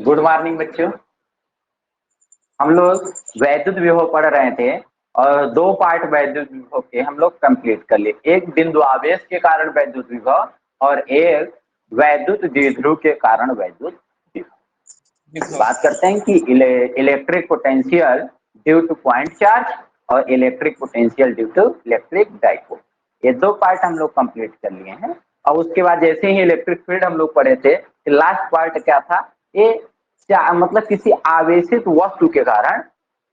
Good morning बच्चों। हम लोग वैद्युत विभव पढ़ रहे थे और दो पार्ट वैद्युत विभव के हम लोग कंप्लीट कर लिए। एक बिंदु आवेश के कारण वैद्युत विभव और एक वैद्युत द्विध्रुव के कारण वैद्युत विभव। बात करते हैं कि electric potential due to point charge और electric potential due to electric dipole. ये दो पार्ट हम लोग कंप्लीट कर लिए हैं। और उसके बाद जैसे ही इलेक्ट्रिक फील्ड हम लोग पढ़े थे, लास्ट पार्ट क्या था, ये मतलब किसी आवेशित वस्तु के कारण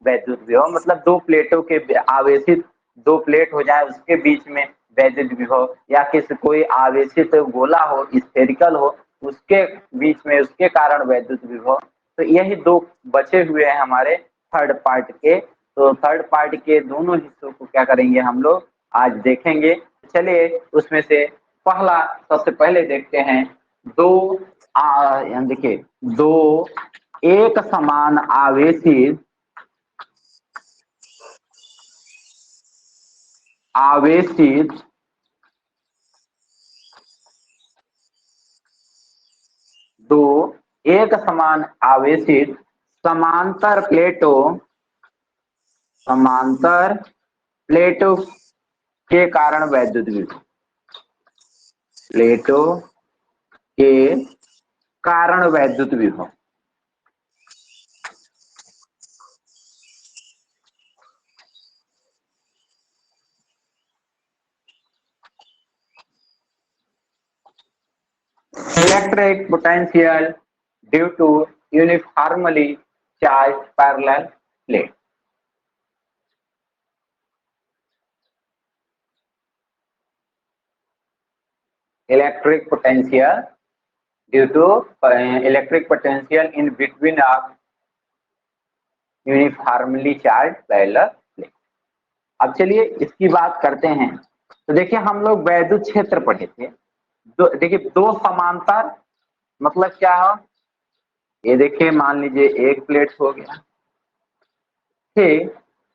वैद्युत विभव, मतलब दो प्लेटों के आवेशित दो प्लेट हो जाए उसके बीच में वैद्युत विभव, या किसी कोई आवेशित गोला हो, स्फेरिकल हो, उसके बीच में उसके कारण वैद्युत विभव। तो यही दो बचे हुए हैं हमारे थर्ड पार्ट के। तो थर्ड पार्ट के दोनों हिस्सों को क्या करेंगे हम लोग आज देखेंगे। चलिए उसमें से पहला सबसे पहले देखते हैं। देखिए दो एक समान आवेशित दो एक समान आवेशित समांतर प्लेटों के कारण वैद्युत विभव। प्लेटों के कारण वैद्युत विभव। Electric potential due to uniformly charged parallel plate. Electric potential due to electric potential in between of uniformly charged parallel plate. अब चलिए इसकी बात करते हैं। तो देखिए हम लोग वैद्युत क्षेत्र पढ़े थे। देखिए दो समांतर मतलब क्या हो, ये देखिए मान लीजिए एक प्लेट हो गया, ठीक,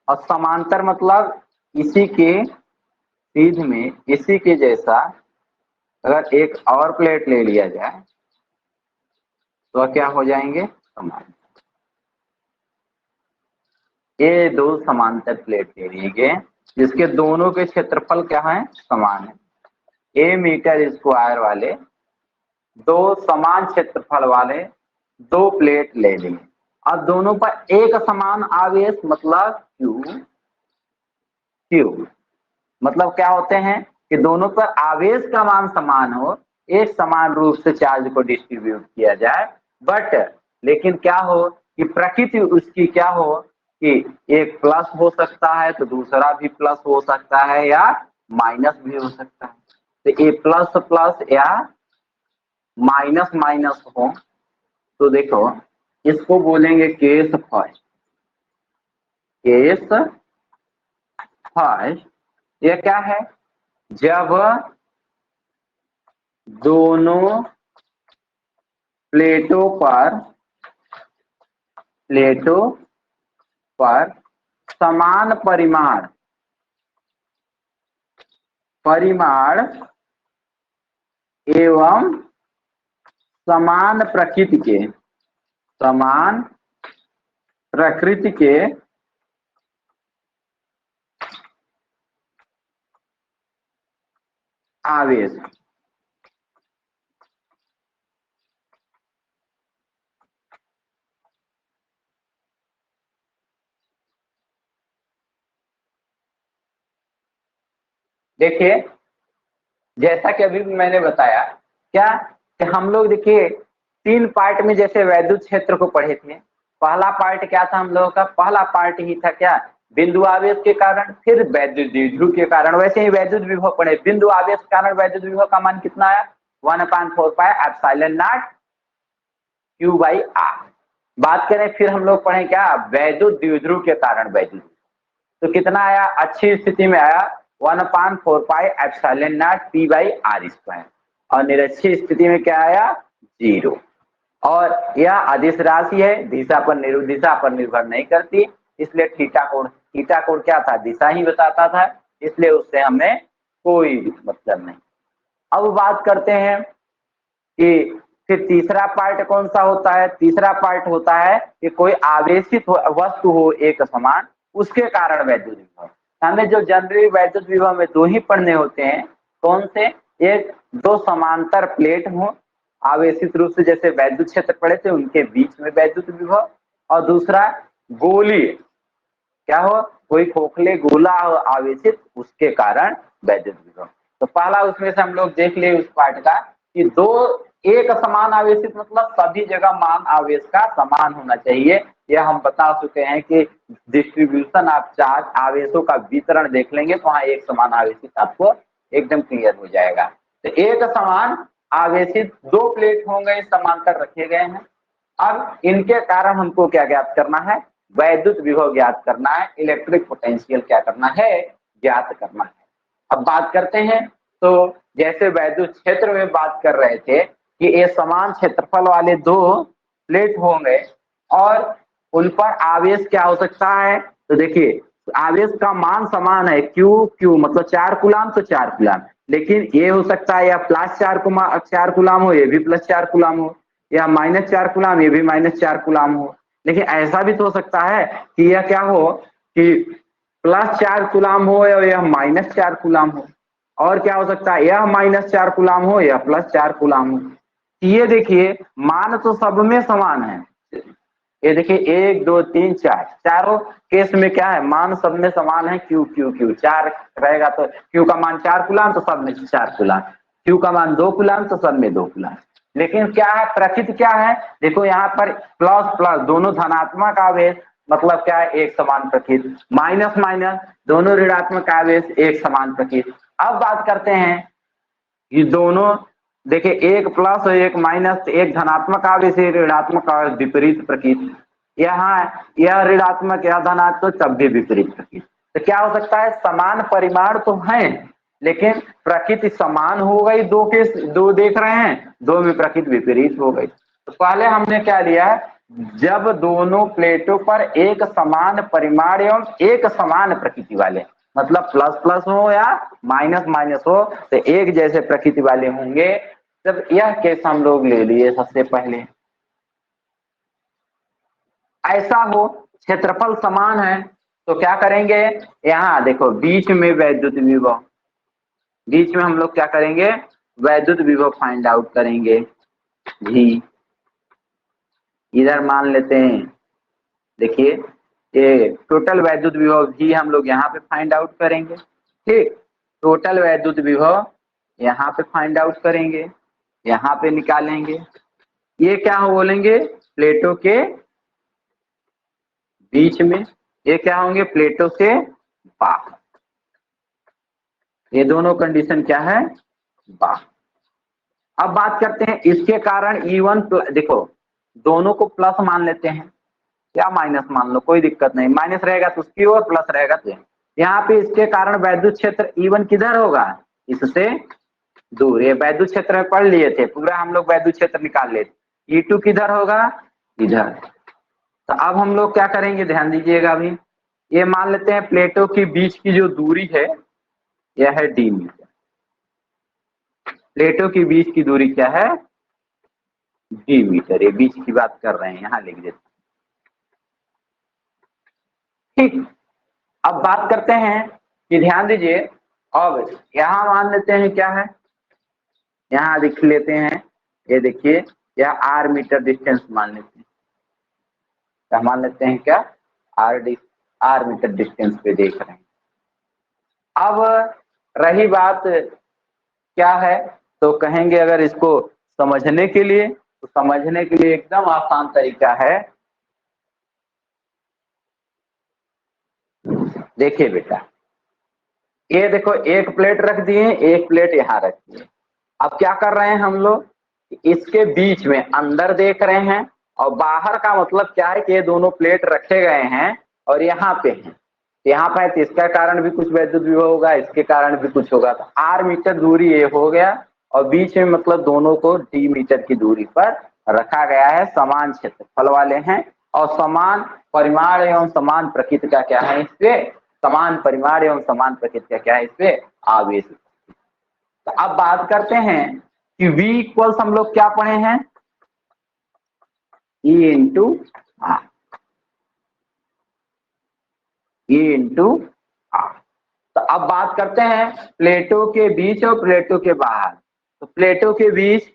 और समांतर मतलब इसी के सीध में इसी के जैसा अगर एक और प्लेट ले लिया जाए तो क्या हो जाएंगे, समान। ये दो समांतर प्लेट ले लिए गए जिसके दोनों के क्षेत्रफल क्या है, समान है। ए मीटर स्क्वायर वाले दो समान क्षेत्रफल वाले दो प्लेट ले लिए और दोनों पर एक समान आवेश मतलब क्यू मतलब क्या होते हैं कि दोनों पर आवेश का मान समान हो, एक समान रूप से चार्ज को डिस्ट्रीब्यूट किया जाए। बट लेकिन क्या हो कि प्रकृति उसकी क्या हो कि एक प्लस हो सकता है तो दूसरा भी प्लस हो सकता है या माइनस भी हो सकता है। तो ये प्लस प्लस या माइनस माइनस हो तो देखो इसको बोलेंगे केस फर्स्ट। केस फर्स्ट ये क्या है, जब दोनों प्लेटों पर समान परिमाण एवं समान प्रकृति के आवेश। देखिए जैसा कि अभी मैंने बताया क्या कि हम लोग देखिए तीन पार्ट में जैसे वैद्युत क्षेत्र को पढ़े थे। पहला पार्ट क्या था हम लोगों का, पहला पार्ट ही था क्या, बिंदु आवेश के कारण, फिर वैद्युत द्विध्रुव के कारण। वैसे ही वैद्युत विभव पढ़े, बिंदु आवेश के कारण वैद्युत विभव का मान कितना आया, 1/4 पाई epsilon not Q by R। बात करें फिर हम लोग पढ़े क्या, वैद्युत द्विध्रुव के कारण वैद्युत, तो कितना आया, अच्छी स्थिति में आया 1/4 पाई epsilon not P by R square, और निरक्षी स्थिति में क्या आया, 0। और यह अदिश राशि है, दिशा पर निर्भर नहीं करती, इसलिए थीटा कोण क्या था, दिशा ही बताता था, इसलिए उससे हमें कोई मतलब नहीं। अब बात करते हैं कि फिर तीसरा पार्ट कौन सा होता है? तीसरा पार्ट होता है कि कोई आवेशित वस्तु हो एक समान, उसके कारण वैद्युत विभव। हमें जो जनरली वैद्युत विभव में दो ही पढ़ने होते हैं, कौन से? एक दो समांतर प्लेट हो आवेशित रूप से, जैसे वैद्युत क्षेत्र पढ़े थे उनके बीच में वैद्युत विभव, और दूसरा गोलीय, क्या हो? कोई खोखले गोला हो आवेशित, उसके कारण वैद्युत विभव। तो पहला उसमें से हम लोग देख लिए उस पार्ट का कि दो एक समान आवेशित मतलब सभी जगह मान आवेश का समान होना चाहिए। यह हम बता चुके हैं कि डिस्ट्रीब्यूशन ऑफ चार्ज, आवेशों का वितरण देख लेंगे तो वहां एक समान आवेशित आपको एकदम क्लियर हो जाएगा। तो एक समान आवेशित दो प्लेट होंगे, समांतर रखे गए हैं। अब इनके कारण हमको क्या ज्ञात करना है? वैद्युत विभव ज्ञात करना है, इलेक्ट्रिक पोटेंशियल क्या करना है? ज्ञात करना है। अब बात करते हैं, तो जैसे वैद्युत क्षेत्र में बात कर रहे थे कि ये समान क्षेत्रफल वाले दो प्लेट होंगे और उन पर आवेश क्या हो सकता है? तो देखिए आवेश का मान समान है, क्यू मतलब 4 कूलाम तो 4 कूलाम, लेकिन ये हो सकता है या +4 कूलाम हो, ये भी +4 कूलाम हो, या -4 कूलाम, ये भी -4 कूलाम हो। लेकिन ऐसा भी तो हो सकता है कि यह क्या हो कि +4 कूलाम हो या यह -4 कूलाम हो, और क्या हो सकता है यह -4 कूलाम हो या +4 कूलाम हो। ये देखिए मान तो सब में समान है, ये देखिए 1 2 3 4, चारों केस में क्या है? मान सब में समान है, क्यू क्यू क्यू 4 रहेगा तो क्यू का मान 4 कूलाम तो सब में 4 कूलाम, क्यू का मान 2 कूलाम तो सब में 2 कूलाम। लेकिन क्या है? प्रकृति क्या है? देखो यहाँ पर प्लस प्लस दोनों धनात्मक आवेश मतलब क्या है? एक समान प्रकृति, माइनस माइनस दोनों ऋणात्मक आवेश एक समान प्रकृति। अब बात करते हैं ये दोनों, देखिए एक प्लस और एक माइनस, एक धनात्मक आवेश एक ऋणात्मक आवेश, विपरीत प्रकृति। यहाँ यह ऋणात्मक या धनात्मक तब भी विपरीत प्रकृति। तो क्या हो सकता है? समान परिमाण तो है लेकिन प्रकृति समान हो गई, दो देख रहे हैं, दो में प्रकृति विपरीत हो गई। तो पहले हमने क्या लिया? जब दोनों प्लेटों पर एक समान परिमाण एवं एक समान प्रकृति वाले, मतलब प्लस प्लस हो या माइनस माइनस हो, तो एक जैसे प्रकृति वाले होंगे, तब यह केस हम लोग ले लिए सबसे पहले। ऐसा हो क्षेत्रफल समान है तो क्या करेंगे? यहाँ देखो बीच में वैद्युत विभव, बीच में हम लोग क्या करेंगे? वैद्युत विभव फाइंड आउट करेंगे। भी इधर मान लेते हैं, देखिए ये टोटल वैद्युत विभव भी हम लोग यहाँ पे फाइंड आउट करेंगे। ठीक, टोटल वैद्युत विभव यहाँ पे फाइंड आउट करेंगे, यहाँ पे निकालेंगे। ये क्या हो बोलेंगे? प्लेटों के बीच में, ये क्या होंगे? प्लेटों से बाहर। ये दोनों कंडीशन क्या है? बाहर। अब बात करते हैं इसके कारण E1, देखो दोनों को प्लस मान लेते हैं या माइनस मान लो, कोई दिक्कत नहीं, माइनस रहेगा तो उसकी ओर, प्लस रहेगा तो यहाँ पे इसके कारण वैद्युत क्षेत्र E1 किधर होगा? इससे दूर। ये वैद्युत क्षेत्र में पढ़ लिए थे, पूरा हम लोग वैद्युत क्षेत्र निकाल लेते। E2 किधर होगा? इधर। तो अब हम लोग क्या करेंगे? ध्यान दीजिएगा अभी, ये मान लेते हैं प्लेटों के बीच की जो दूरी है यह है d मीटर। प्लेटों के बीच की दूरी क्या है? d metre. ये बीच की बात कर रहे हैं, यहाँ लिख देते। ठीक, अब बात करते हैं कि ध्यान दीजिए, अब यहाँ मान लेते हैं क्या है? यहाँ लिख लेते हैं, ये देखिए यह r मीटर डिस्टेंस मान लेते हैं। क्या मान लेते हैं? क्या? r मीटर डिस्टेंस पे देख रहे हैं। अब रही बात क्या है, तो कहेंगे अगर इसको समझने के लिए, तो समझने के लिए एकदम आसान तरीका है। देखिए बेटा, ये देखो एक प्लेट रख दिए, एक प्लेट यहाँ रख दिए। अब क्या कर रहे हैं हम लोग? इसके बीच में अंदर देख रहे हैं, और बाहर का मतलब क्या है कि ये दोनों प्लेट रखे गए हैं और यहाँ पे हैं, यहाँ पे, तो इसका कारण भी कुछ वैद्युत विभव होगा, इसके कारण भी कुछ होगा। तो r मीटर दूरी ये हो गया, और बीच में मतलब दोनों को d मीटर की दूरी पर रखा गया है, समान क्षेत्रफल वाले हैं और समान परिमाण एवं समान प्रकृति का क्या है? इससे समान परिमाण एवं समान प्रकृति का क्या है? इससे आवेश। तो अब बात करते हैं कि V इक्वल्स हम लोग क्या पढ़े हैं? E into r, E into r. तो अब बात करते हैं प्लेटों के बीच और प्लेटों के बाहर। तो प्लेटों के बीच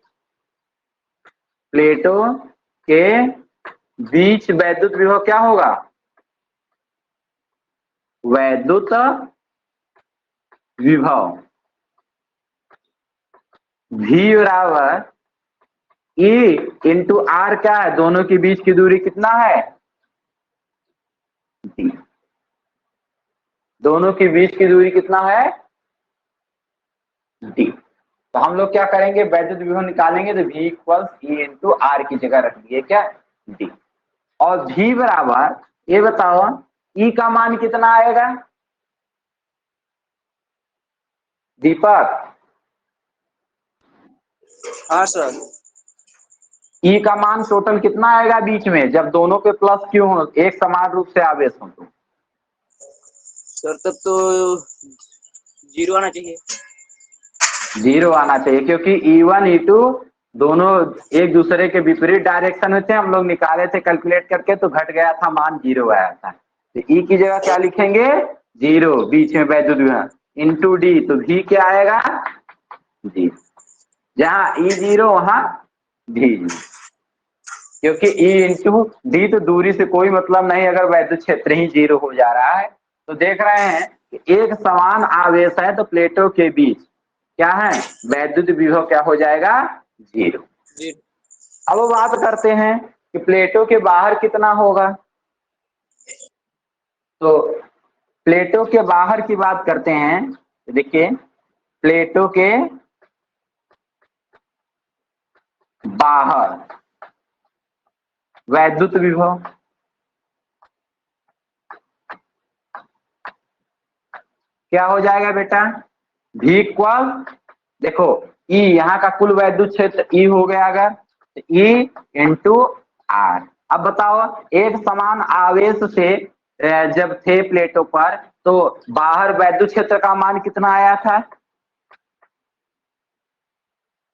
वैद्युत विभव क्या होगा? वैद्युत विभव V बराबर E इंटू आर। क्या है? दोनों के बीच की दूरी कितना है? D। दोनों के बीच की दूरी कितना है? D। तो हम लोग क्या करेंगे? वैद्युत विभव निकालेंगे तो V equals E into r की जगह रख दिए क्या? D। और V बराबर, ये बताओ E का मान कितना आएगा दीपक? हाँ सर। E का मान टोटल कितना आएगा बीच में, जब दोनों पे प्लस क्यू हो, एक समान रूप से आवेश हो? तो सर तब तो 0 आना चाहिए। 0 आना चाहिए, क्योंकि E1 E2 दोनों एक दूसरे के विपरीत डायरेक्शन में थे। हम लोग निकाले थे कैलकुलेट करके, तो घट गया था, मान 0 आया था। तो E की जगह क्या लिखेंगे? 0, बीच में वैद्युत विभव, इंटू D। तो V क्या आएगा? जी, जहाँ E 0 वहां V 0, क्योंकि E इंटू D तो दूरी से कोई मतलब नहीं, अगर वैद्युत क्षेत्र ही 0 हो जा रहा है। तो देख रहे हैं कि एक समान आवेश है तो प्लेटों के बीच क्या है? वैद्युत विभव क्या हो जाएगा? 0। अब बात करते हैं कि प्लेटों के बाहर कितना होगा। तो प्लेटों के बाहर की बात करते हैं तो देखिए, प्लेटों के बाहर वैद्युत विभव क्या हो जाएगा बेटा? V इक्वल, देखो E यहाँ का कुल वैद्युत क्षेत्र E हो गया, अगर तो E इंटू आर। अब बताओ, एक समान आवेश से जब थे प्लेटों पर, तो बाहर वैद्युत क्षेत्र का मान कितना आया था?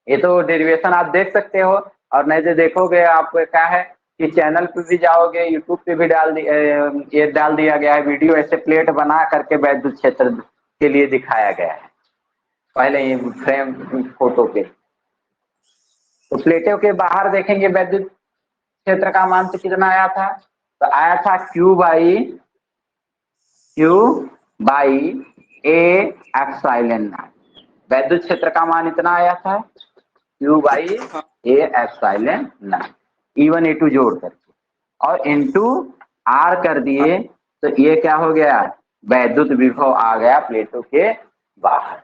ये तो डेरिवेशन आप देख सकते हो, और नहीं तो देखोगे आप क्या है कि चैनल पे भी जाओगे, यूट्यूब पे भी ये डाल दिया गया है वीडियो, ऐसे प्लेट बना करके वैद्युत क्षेत्र के लिए दिखाया गया है पहले ही फ्रेम फोटो पे। तो प्लेटों के बाहर देखेंगे वैद्युत क्षेत्र का मान तो कितना आया था? तो आया था Q by A epsilon not. वैद्युत क्षेत्र का मान इतना आया था Q by A epsilon not, E1 E2 जोड़ करके, और इंटू आर कर दिए। तो ये क्या हो गया? वैद्युत विभव आ गया प्लेटों के बाहर।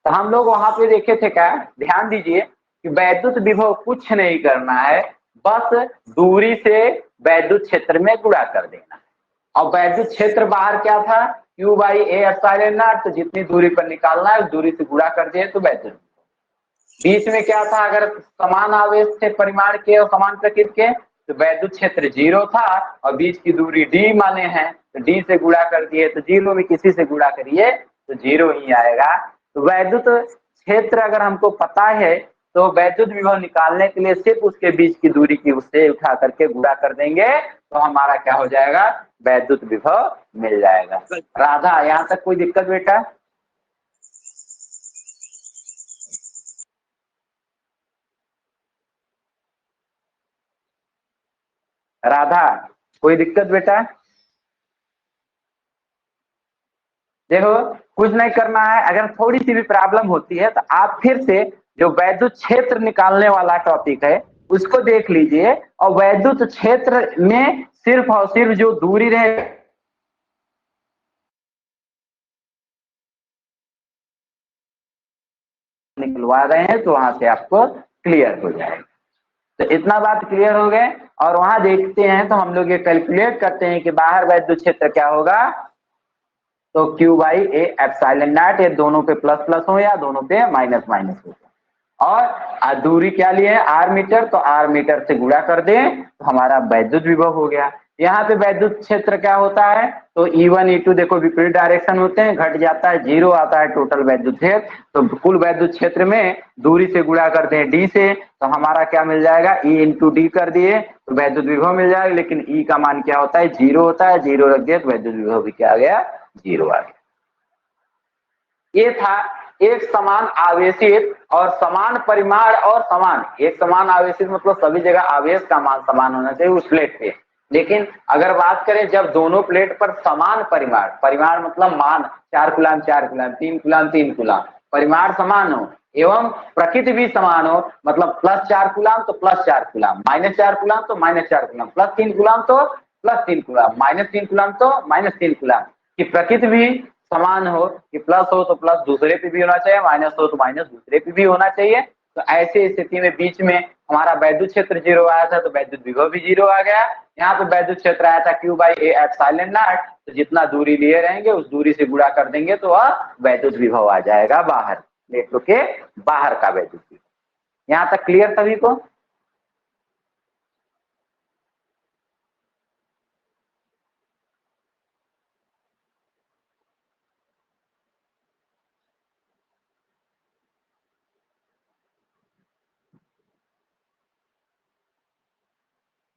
तो हम लोग वहां पे देखे थे क्या, ध्यान दीजिए कि वैद्युत विभव कुछ नहीं करना है, बस दूरी से वैद्युत क्षेत्र में गुणा कर देना है। और वैद्युत क्षेत्र बाहर क्या था? Q by A epsilon not. तो जितनी दूरी पर निकालना है उस दूरी से गुणा कर दिए तो वैद्युत। बीच में क्या था? अगर समान आवेश थे परिमाण के और समान प्रकृति के, तो वैद्युत क्षेत्र 0 था, और बीच की दूरी D माने हैं, तो D से गुणा कर दिए, तो 0 में किसी से गुणा करिए तो 0 ही आएगा। तो वैद्युत क्षेत्र अगर हमको पता है, तो वैद्युत विभव निकालने के लिए सिर्फ उसके बीच की दूरी की उससे उठा करके गुणा कर देंगे, तो हमारा क्या हो जाएगा? वैद्युत विभव मिल जाएगा। राधा, यहाँ तक कोई दिक्कत बेटा? राधा, कोई दिक्कत बेटा? देखो, कुछ नहीं करना है, अगर थोड़ी सी भी प्रॉब्लम होती है तो आप फिर से जो वैद्युत क्षेत्र निकालने वाला टॉपिक है उसको देख लीजिए, और वैद्युत क्षेत्र में सिर्फ और सिर्फ जो दूरी रहे निकलवा रहे हैं, तो वहां से आपको क्लियर हो जाएगा। तो इतना बात क्लियर हो गए, और वहां देखते हैं तो हम लोग ये कैलकुलेट करते हैं कि बाहर वैद्युत क्षेत्र क्या होगा। तो Q by A epsilon not, ये दोनों पे प्लस प्लस हो या दोनों पे माइनस माइनस हो, और दूरी क्या लिए है? R मीटर, तो R मीटर से गुणा कर दें तो हमारा वैद्युत विभव हो गया। यहाँ पे वैद्युत क्षेत्र क्या होता है, तो E1 E2 देखो विपरीत डायरेक्शन होते हैं, घट जाता है, 0 आता है टोटल वैद्युत क्षेत्र। तो कुल वैद्युत क्षेत्र में दूरी से गुणा करते हैं D से, तो हमारा क्या मिल जाएगा, E इंटू D कर दिए तो वैद्युत विभव मिल जाएगा। लेकिन E का मान क्या होता है, 0 होता है, 0 रख दिए तो वैद्युत विभव भी क्या आ गया, 0 आ गया। ये था एक समान आवेशित और समान परिमाण और समान, एक समान आवेशित मतलब सभी जगह आवेश का मान समान होना चाहिए उस प्लेट पे। लेकिन अगर बात करें जब दोनों प्लेट पर समान परिमाण, परिमाण मतलब मान 4 कूलाम 4 कूलाम 3 कूलाम 3 कूलाम, परिमाण समान हो एवं प्रकृति भी समान हो, मतलब +4 कूलाम तो +4 कूलाम, -4 कूलाम तो -4 कूलाम, +3 कूलाम तो +3 कूलाम, -3 कूलाम तो -3 कूलाम, की प्रकृति भी समान हो, कि प्लस हो तो प्लस दूसरे पे भी होना चाहिए, माइनस हो तो माइनस दूसरे पे भी होना चाहिए। तो ऐसे स्थिति में बीच में हमारा वैद्युत क्षेत्र 0 आया था तो वैद्युत विभव भी 0 आ गया। यहाँ पे वैद्युत क्षेत्र आया था Q/A एप्सिलॉन नॉट, तो जितना दूरी लिए रहेंगे उस दूरी से गुणा कर देंगे तो वह वैद्युत विभव आ जाएगा बाहर, प्लेटों के बाहर का वैद्युत विभव। यहाँ तक क्लियर सभी को?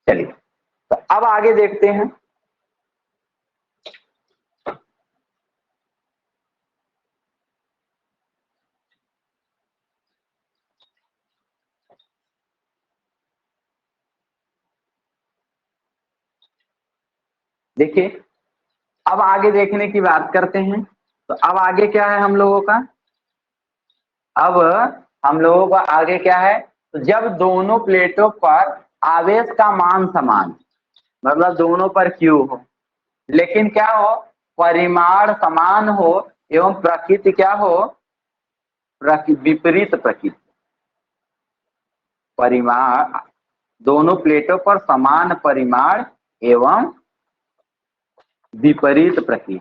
चलिए तो अब आगे देखते हैं। देखिए अब आगे देखने की बात करते हैं। तो अब आगे क्या है हम लोगों का, अब हम लोगों का आगे क्या है, तो जब दोनों प्लेटों पर आवेश का मान समान, मतलब दोनों पर Q हो, लेकिन क्या हो, परिमाण समान हो एवं प्रकृति क्या हो, विपरीत प्रकृति, परिमाण दोनों प्लेटों पर समान परिमाण एवं विपरीत प्रकृति,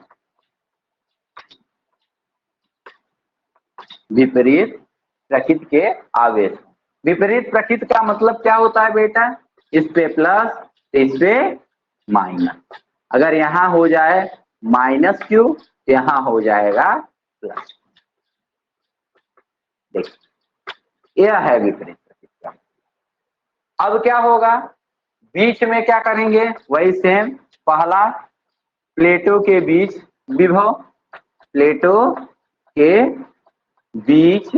विपरीत प्रकृति के आवेश। विपरीत प्रकृति का मतलब क्या होता है बेटा, इस पे प्लस इस पे माइनस, अगर यहाँ हो जाए -Q तो यहाँ हो जाएगा प्लस। देखिए यह है विपरीत प्रकृति का। अब क्या होगा, बीच में क्या करेंगे, वही सेम, पहला प्लेटों के बीच विभव, प्लेटों के बीच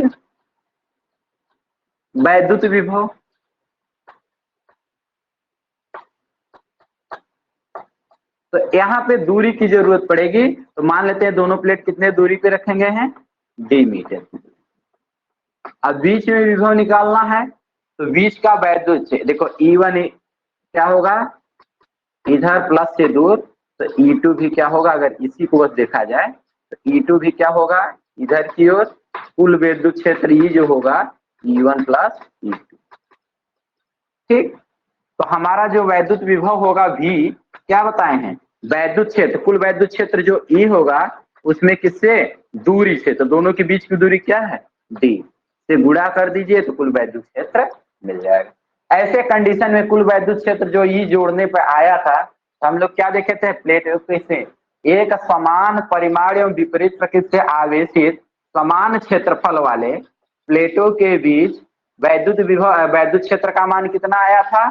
वैद्युत विभव, तो यहाँ पे दूरी की जरूरत पड़ेगी। तो मान लेते हैं दोनों प्लेट कितने दूरी पे रखेंगे हैं, D मीटर। अब बीच में विभव निकालना है, तो बीच का वैद्युत क्षेत्र देखो E1 क्या होगा, इधर प्लस से दूर, तो E2 भी क्या होगा, अगर इसी को बस देखा जाए तो E2 भी क्या होगा, इधर की ओर। कुल वैद्युत क्षेत्र E जो होगा E1 + E2, ठीक। तो हमारा जो वैद्युत विभव होगा V, क्या बताए हैं, वैद्युत क्षेत्र, कुल वैद्युत क्षेत्र जो E होगा उसमें किससे, दूरी से, तो दोनों के बीच की दूरी क्या है, D से गुणा कर दीजिए तो कुल वैद्युत क्षेत्र मिल जाएगा। ऐसे कंडीशन में कुल वैद्युत क्षेत्र जो E जोड़ने पर आया था, तो हम लोग क्या देखे थे, प्लेट से एक समान परिमाण एवं विपरीत प्रकृति से आवेशित समान क्षेत्रफल वाले प्लेटों के बीच वैद्युत विभव, वैद्युत क्षेत्र का मान कितना आया था,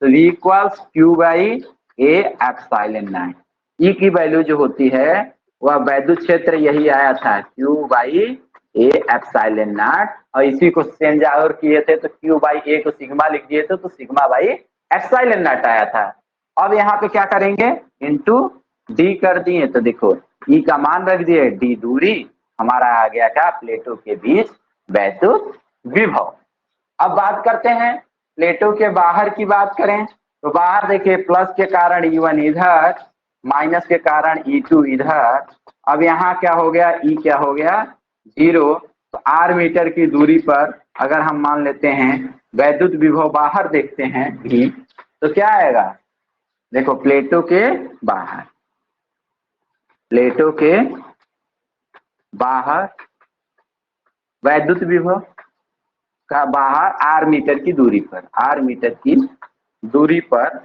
तो V = Q/A epsilon not. E की वैल्यू जो होती है वह वैद्युत क्षेत्र यही आया था, Q/A एप्सिलॉन नॉट, और इसी को सेम जाहिर किए थे तो Q/A को सिग्मा लिख दिए थे तो σ/एप्सिलॉन नॉट आया था। अब यहाँ पे क्या करेंगे, इंटू D कर दिए, तो देखो E का मान रख दिए, D दूरी, हमारा आ गया क्या, प्लेटों के बीच वैद्युत विभव। अब बात करते हैं प्लेटों के बाहर की बात करें, तो बाहर देखिए प्लस के कारण E1 इधर, माइनस के कारण E2 इधर। अब यहाँ क्या हो गया, E क्या हो गया, 0। तो R मीटर की दूरी पर अगर हम मान लेते हैं वैद्युत विभव बाहर देखते हैं भी, तो क्या आएगा, देखो प्लेटों के बाहर, प्लेटों के बाहर वैद्युत विभव का बाहर R मीटर की दूरी पर, R मीटर की दूरी पर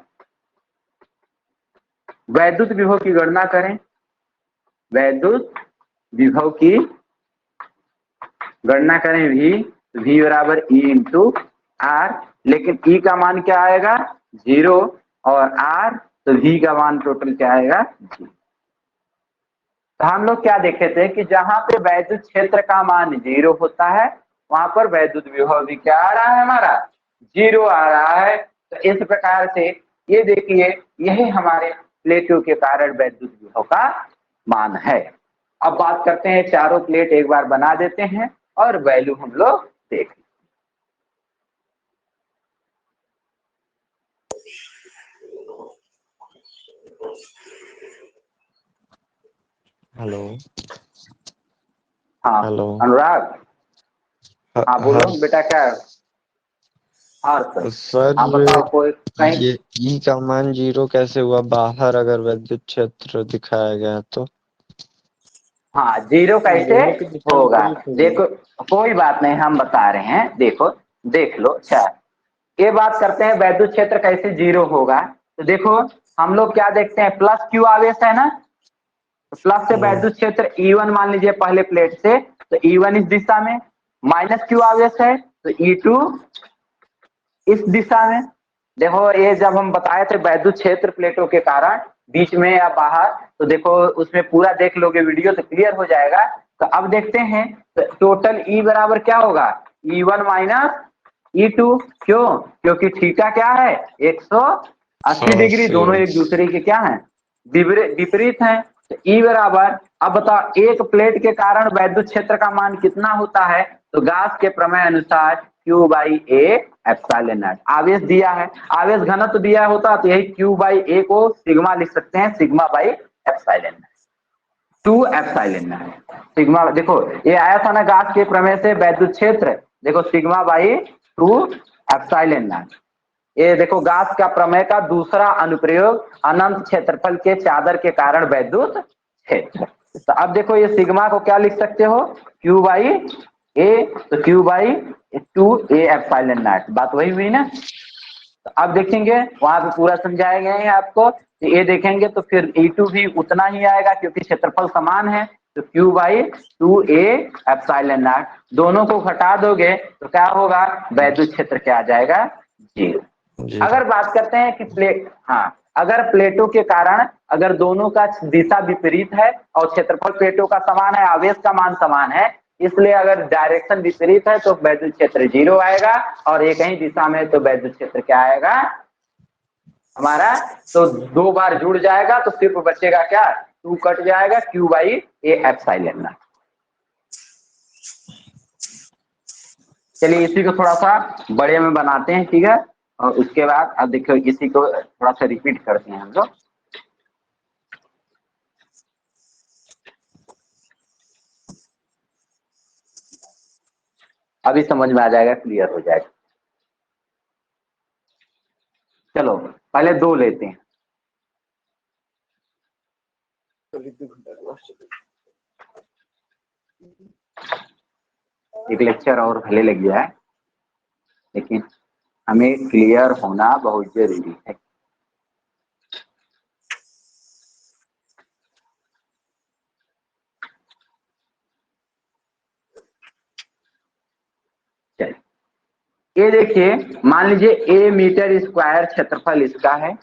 वैद्युत विभव की गणना करें, वैद्युत विभव की गणना करें V बराबर E इंटू R, लेकिन E का मान क्या आएगा 0 और R, तो V का मान टोटल क्या आएगा 0। तो हम लोग क्या देखे थे कि जहां पे वैद्युत क्षेत्र का मान 0 होता है वहां पर वैद्युत विभव भी क्या आ रहा है हमारा 0 आ रहा है। तो इस प्रकार से ये देखिए यही हमारे प्लेटों के कारण वैद्युत विभव का मान है। अब बात करते हैं, चारों प्लेट एक बार बना देते हैं और वैल्यू हम लोग देख। हेलो। हाँ हेलो। अनुराग, हाँ बोलो हाँ बेटा क्या है? हाँ सर, हाँ सर, बताओ कोई कहीं। ये ई का मान 0 कैसे हुआ बाहर अगर विद्युत क्षेत्र दिखाया गया तो? हाँ 0 कैसे दोनों की दिशा होगा, विपरीत होगी। देखो कोई बात नहीं हम बता रहे हैं, देखो देख लो। अच्छा ये बात करते हैं वैद्युत क्षेत्र कैसे 0 होगा। तो देखो हम लोग क्या देखते हैं, प्लस क्यू आवेश है ना, तो प्लस से वैद्युत क्षेत्र E1 मान लीजिए पहले प्लेट से, तो E1 इस दिशा में, माइनस क्यू आवेश है तो E2 इस दिशा में। देखो ये जब हम बताए थे वैद्युत क्षेत्र प्लेटों के कारण बीच में या बाहर, तो देखो उसमें पूरा देख लोगे वीडियो तो क्लियर हो जाएगा। तो अब देखते हैं तो टोटल E बराबर क्या होगा E1 माइनस E2, क्यों? क्योंकि थीटा क्या है 180 डिग्री, 180। दोनों एक दूसरे के क्या है विपरीत हैं। तो E बराबर, अब बताओ एक प्लेट के कारण वैद्युत क्षेत्र का मान कितना होता है, तो गाउस के प्रमेय अनुसार Q by A epsilon not. आवेश दिया है, आवेश घनत्व दिया होता तो यही Q बाई ए को सिग्मा लिख सकते हैं, sigma by epsilon not, 2 epsilon not sigma. देखो ये आया था ना गाउस के प्रमेय से वैद्युत क्षेत्र, देखो सिग्मा बाई 2 एप्सिलॉन नॉट। ये देखो गाउस का प्रमेय का दूसरा अनुप्रयोग, अनंत क्षेत्रफल के चादर के कारण वैद्युत क्षेत्र। तो अब देखो ये सिग्मा को क्या लिख सकते हो Q बाई ए, तो Q by 2 A epsilon not, बात वही हुई ना। तो अब देखेंगे वहां पे पूरा समझाया गया है आपको, तो ये देखेंगे तो फिर E2 भी उतना ही आएगा क्योंकि क्षेत्रफल समान है। तो Q by 2 A epsilon not, दोनों को घटा दोगे तो क्या होगा वैद्युत क्षेत्र क्या आ जाएगा 0। अगर बात करते हैं कि प्लेट, हाँ अगर प्लेटों के कारण अगर दोनों का दिशा विपरीत है और क्षेत्रफल प्लेटों का समान है, आवेश का मान समान है, इसलिए अगर डायरेक्शन विपरीत है तो वैद्युत क्षेत्र 0 आएगा, और एक ही दिशा में तो वैद्युत क्षेत्र क्या आएगा हमारा, तो 2 बार जुड़ जाएगा तो सिर्फ बचेगा क्या 2 कट जाएगा Q by A epsilon not. चलिए इसी को थोड़ा सा बड़े में बनाते हैं, ठीक है, और उसके बाद अब देखो इसी को थोड़ा सा रिपीट करते हैं हम लोग। अभी समझ में आ जाएगा, क्लियर हो जाएगा। चलो पहले 2 लेते हैं। एक लेक्चर और भले लग गया है, लेकिन हमें क्लियर होना बहुत जरूरी है। चलिए ये देखिए, मान लीजिए ए मीटर स्क्वायर क्षेत्रफल इसका है,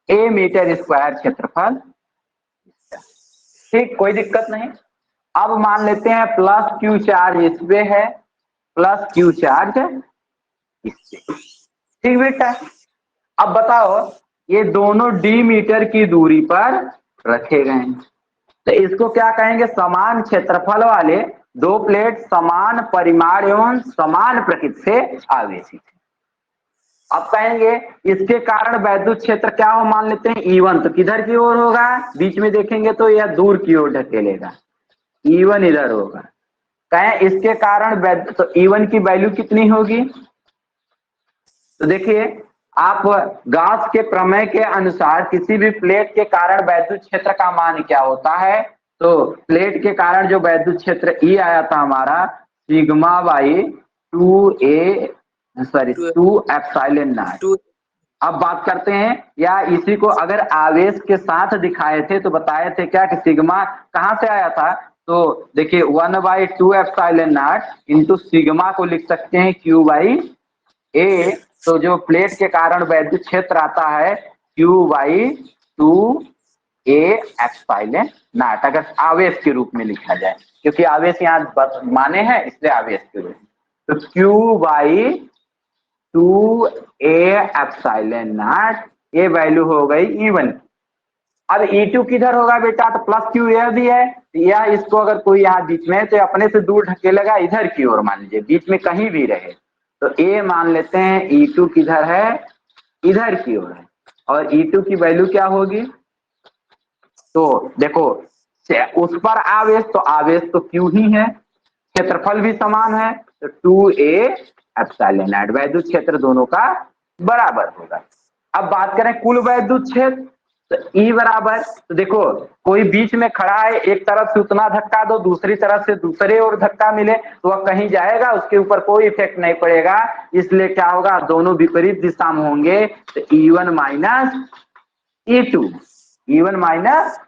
ए मीटर स्क्वायर क्षेत्रफल, ठीक कोई दिक्कत नहीं। अब मान लेते हैं प्लस क्यू चार्ज इस पे है, प्लस क्यू चार्ज इस पे, ठीक बेटा। अब बताओ ये दोनों डी मीटर की दूरी पर रखे गए हैं, तो इसको क्या कहेंगे, समान क्षेत्रफल वाले 2 प्लेट समान परिमाण एवं समान प्रकृति से आवेशित है। अब कहेंगे इसके कारण वैद्युत क्षेत्र क्या हो, मान लेते हैं E1, तो किधर की ओर होगा, बीच में देखेंगे तो यह दूर की ओर ढकेलेगा, E1 इधर होगा। कहें इसके कारण तो E1 की वैल्यू कितनी होगी, तो देखिए आप गाउस के प्रमेय के अनुसार किसी भी प्लेट के कारण वैद्युत क्षेत्र का मान क्या होता है, तो प्लेट के कारण जो वैद्युत क्षेत्र E आया था हमारा सिग्मा बाई 2 एप्सिलॉन नॉट, 2 अब बात करते हैं, या इसी को अगर आवेश के साथ दिखाए थे तो बताए थे क्या कि सिग्मा कहाँ से आया था। तो देखिए 1/2 एप्सिलॉन नॉट इंटू सिग्मा को लिख सकते हैं Q बाई ए। तो जो प्लेट के कारण वैद्युत क्षेत्र आता है Q by 2a epsilon not, अगर आवेश के रूप में लिखा जाए, क्योंकि आवेश यहाँ माने हैं इसलिए आवेश के रूप में। तो Q by 2a epsilon not, ये वैल्यू हो गई E1। अब E2 किधर होगा बेटा, तो प्लस Q यह भी है, या इसको अगर कोई यहाँ बीच में, तो अपने से दूर ढकेलेगा इधर की ओर, मान लीजिए बीच में कहीं भी रहे, तो ए मान लेते हैं E2 किधर है, इधर की ओर है। और E2 की वैल्यू क्या होगी, तो देखो उस पर आवेश, तो आवेश तो Q ही है, क्षेत्रफल भी समान है, तो 2a एप्सिलॉन नॉट, वैद्युत क्षेत्र दोनों का बराबर होगा। अब बात करें कुल वैद्युत क्षेत्र, तो E बराबर, तो देखो कोई बीच में खड़ा है, एक तरफ से उतना धक्का दो, दूसरी तरफ से दूसरे और धक्का मिले, तो वह कहीं जाएगा, उसके ऊपर कोई इफेक्ट नहीं पड़ेगा, इसलिए क्या होगा, दोनों विपरीत दिशा में होंगे, तो E1 minus E2, E1 minus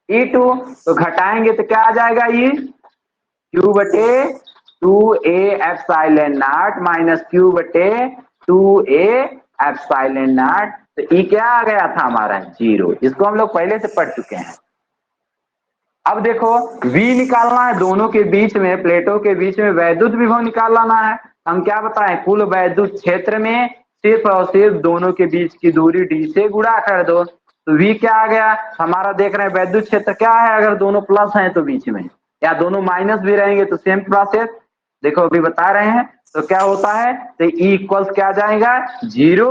E2, तो घटाएंगे तो क्या आ जाएगा, ये Q बटे 2a epsilon not minus Q बटे 2a एप्सिलॉन नॉट, तो E क्या आ गया था हमारा 0, इसको हम लोग पहले से पढ़ चुके हैं। अब देखो V निकालना है, दोनों के बीच में, प्लेटों के बीच में वैद्युत विभव निकालना है। हम क्या बताएं, कुल वैद्युत क्षेत्र में सिर्फ और सिर्फ दोनों के बीच की दूरी d से गुणा कर दो, तो V क्या आ गया हमारा, देख रहे हैं वैद्युत क्षेत्र क्या है, अगर दोनों प्लस हैं तो बीच में, या दोनों माइनस भी रहेंगे तो सेम प्रोसेस, देखो अभी बता रहे हैं, तो क्या होता है, तो E इक्वल्स क्या जाएगा 0,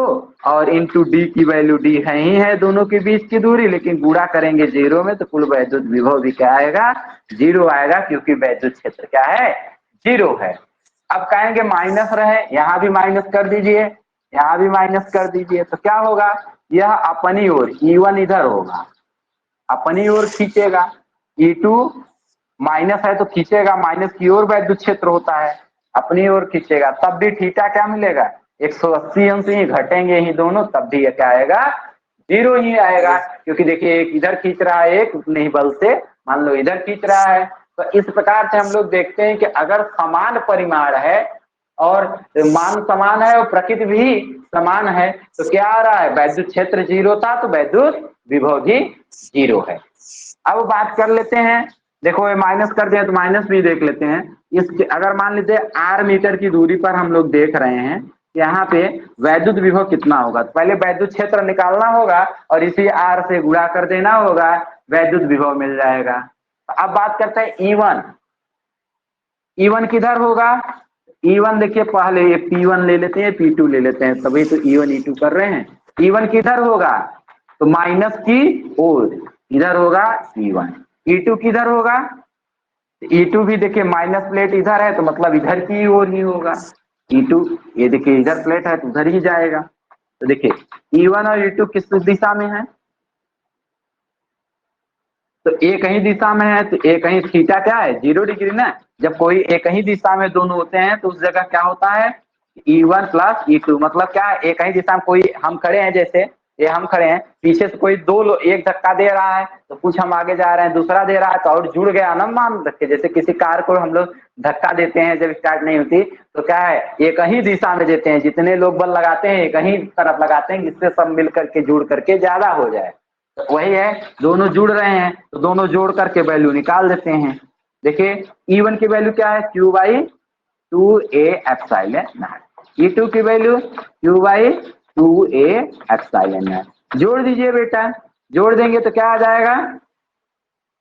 और इंटू डी की वैल्यू d है ही है, दोनों के बीच की दूरी, लेकिन गुणा करेंगे 0 में, तो कुल वैद्युत विभव भी क्या आएगा 0 आएगा, क्योंकि वैद्युत क्षेत्र क्या है 0 है। अब कहेंगे माइनस रहे, यहाँ भी माइनस कर दीजिए, यहाँ भी माइनस कर दीजिए, तो क्या होगा, यह अपनी ओर E1 इधर होगा, अपनी ओर खींचेगा, E2 माइनस है तो खींचेगा माइनस की ओर, वैद्युत क्षेत्र होता है अपनी ओर खींचेगा, तब भी थीटा क्या मिलेगा 180 अंश ही घटेंगे ही दोनों, तब भी क्या आएगा 0 ही आएगा, क्योंकि देखिए एक इधर खींच रहा है, एक उतने ही बल से मान लो इधर खींच रहा है। तो इस प्रकार से हम लोग देखते हैं कि अगर समान परिमाण है और मान समान है और प्रकृति भी समान है, तो क्या आ रहा है, वैद्युत क्षेत्र 0 था तो वैद्युत विभव भी 0 है। अब बात कर लेते हैं, देखो ये माइनस कर दिया तो माइनस भी देख लेते हैं। इसके अगर मान लीजिए r मीटर की दूरी पर हम लोग देख रहे हैं, यहाँ पे वैद्युत विभव कितना होगा, तो पहले वैद्युत क्षेत्र निकालना होगा और इसी r से गुणा कर देना होगा, वैद्युत विभव मिल जाएगा। अब बात करते हैं E1, E1 किधर होगा, E1 देखिए पहले ये P1 ले लेते हैं, P2 ले लेते हैं, तभी तो E1 E2 कर रहे हैं। E1 किधर होगा, तो माइनस की ओर इधर होगा E1, E2 किधर होगा, E2 भी देखिए माइनस प्लेट इधर है तो मतलब इधर की ओर ही होगा, E2 ये देखिए इधर प्लेट है तो उधर ही जाएगा। तो देखिए E1 और E2 किस दिशा में है, तो एक ही दिशा में है, तो एक ही थीटा क्या है 0 डिग्री ना, जब कोई एक ही दिशा में दोनों होते हैं तो उस जगह क्या होता है E1 प्लस E2, मतलब क्या है एक ही दिशा में, कोई हम खड़े हैं, जैसे ये हम खड़े हैं, पीछे से कोई दो लोग एक धक्का दे रहा है तो कुछ हम आगे जा रहे हैं, दूसरा दे रहा है तो और जुड़ गया ना, मान रखे जैसे किसी कार को हम लोग धक्का देते हैं जब स्टार्ट नहीं होती, तो क्या है एक ही दिशा में देते हैं, जितने लोग बल लगाते हैं एक ही तरफ लगाते हैं, जिससे सब मिल करके जुड़ करके ज्यादा हो जाए। तो वही है, दोनों जुड़ रहे हैं तो दोनों जोड़ करके वैल्यू निकाल देते हैं। देखिए E1 की वैल्यू क्या है Q by 2a epsilon not, E2 की value Q by 2a epsilon not. जोड़ दीजिए बेटा, जोड़ देंगे तो क्या आ जाएगा,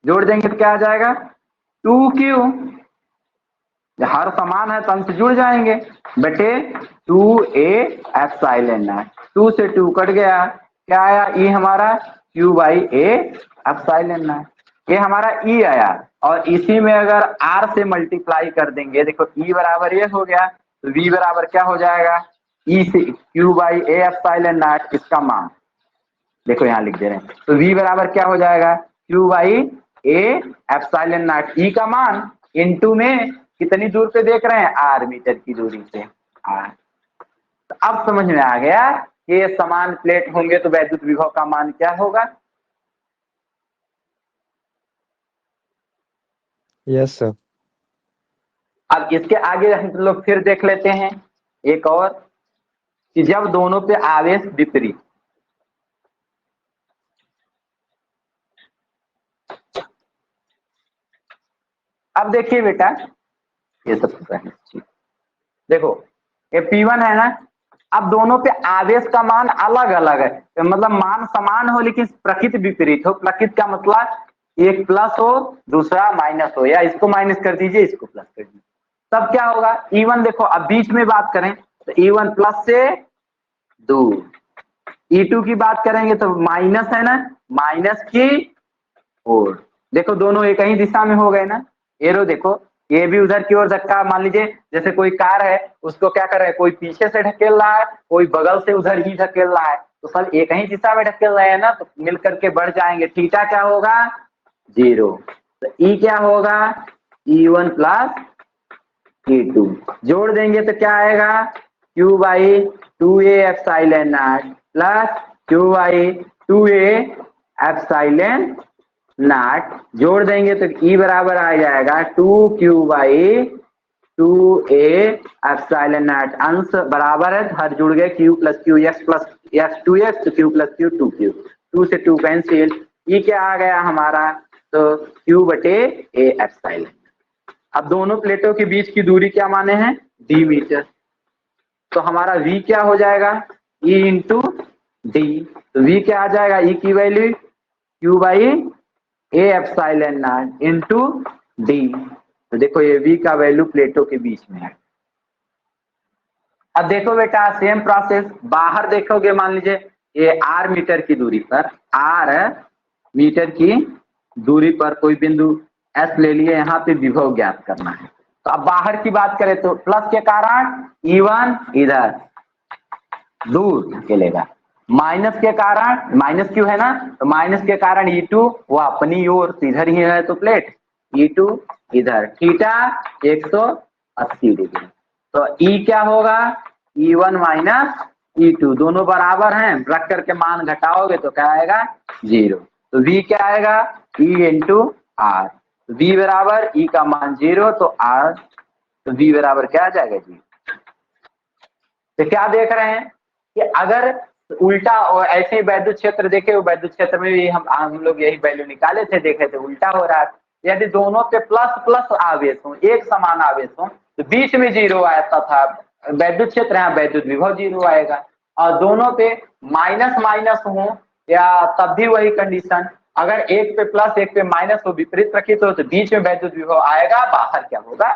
जोड़ देंगे तो क्या आ जाएगा 2Q, हर समान है तो अंश जुड़ जाएंगे, बटे 2a एप्सिलॉन नॉट, 2 से 2 कट गया, क्या आया E हमारा Q by a epsilon not, ये हमारा E आया, और इसी में अगर R से मल्टीप्लाई कर देंगे, देखो E बराबर ये हो गया, तो V बराबर क्या हो जाएगा E से Q by a epsilon not, इसका मान देखो यहाँ लिख दे रहे हैं, तो V बराबर क्या हो जाएगा Q by a epsilon not, E का मान इनटू में कितनी दूर पे देख रहे हैं R मीटर की दूरी से, तो अब समझ में आ गया, E बराबर क्या हो जाएगा के समान प्लेट होंगे तो वैद्युत विभव का मान क्या होगा? Yes sir. अब इसके आगे हम लोग फिर देख लेते हैं एक और, कि जब दोनों पे आवेश विपरीत, अब देखिए बेटा, ये सब पहले देखो, ये P1 है ना, अब दोनों पे आवेश का मान अलग अलग है, तो मतलब मान समान हो लेकिन प्रकृति विपरीत हो। प्रकृति का मतलब एक प्लस हो दूसरा माइनस हो, या इसको माइनस कर दीजिए इसको प्लस कर दीजिए, तब क्या होगा? E1 देखो, अब बीच में बात करें तो E1 प्लस से दूर, E2 की बात करेंगे तो माइनस है ना, माइनस की ओर। देखो दोनों एक ही दिशा में हो गए ना, एरो देखो, ये भी उधर की ओर धक्का, मान लीजिए जैसे कोई कार है, उसको क्या कर रहा है, कोई पीछे से ढकेल रहा है, कोई बगल से उधर ही ढकेल रहा है, तो सब एक ही दिशा में ढकेल रहे हैं ना, तो मिल करके बढ़ जाएंगे। थीटा क्या होगा? 0। तो ई क्या होगा? E1 प्लस E2, जोड़ देंगे तो क्या आएगा? Q by 2a epsilon not plus Q by 2a epsilon not, जोड़ देंगे तो E बराबर आ जाएगा 2Q by 2a epsilon not. अंश बराबर है, हर जुड़ गए, Q plus Q, plus x 2x, तो Q प्लस Q 2Q, 2 से 2 कैंसिल, ये क्या आ गया हमारा? तो Q बटे a एप्सिलॉन। अब दोनों प्लेटों के बीच की दूरी क्या माने हैं? d मीटर, तो हमारा v क्या हो जाएगा? E इंटू डी, तो v क्या आ जाएगा? E की value Q by a epsilon naught into D. तो देखो ये v का वैल्यू प्लेटों के बीच में है। अब देखो बेटा सेम प्रोसेस, बाहर देखोगे, मान लीजिए ये r मीटर की दूरी पर, r मीटर की दूरी पर कोई बिंदु S ले लिए, यहाँ पे विभव ज्ञात करना है। तो अब बाहर की बात करें तो प्लस के कारण E1 इधर दूर धकेलेगा, माइनस के कारण, माइनस क्यों है ना, तो माइनस के कारण E2 वो अपनी ओर इधर ही है, तो प्लेट E2 इधर, थीटा 180 डिग्री। तो E क्या होगा? E1 माइनस E2, दोनों बराबर हैं, रख करके मान घटाओगे तो क्या आएगा? 0। तो V क्या आएगा? E इंटू R, तो V बराबर E का मान 0, तो R, तो V बराबर क्या आ जाएगा? जी। तो क्या देख रहे हैं कि अगर उल्टा और ऐसे वैद्युत क्षेत्र देखे, वैद्युत क्षेत्र में भी हम लोग यही वैल्यू निकाले थे, देखे थे उल्टा हो रहा है। यदि दोनों पे प्लस प्लस आवेश हो, एक समान आवेश हो, तो बीच में 0 आता था वैद्युत क्षेत्र, यहाँ वैद्युत विभव 0 आएगा। और दोनों पे माइनस माइनस हो या तब भी वही कंडीशन, अगर एक पे प्लस एक पे माइनस हो, विपरीत रखित हो, तो बीच में वैद्युत विभव आएगा, बाहर क्या होगा?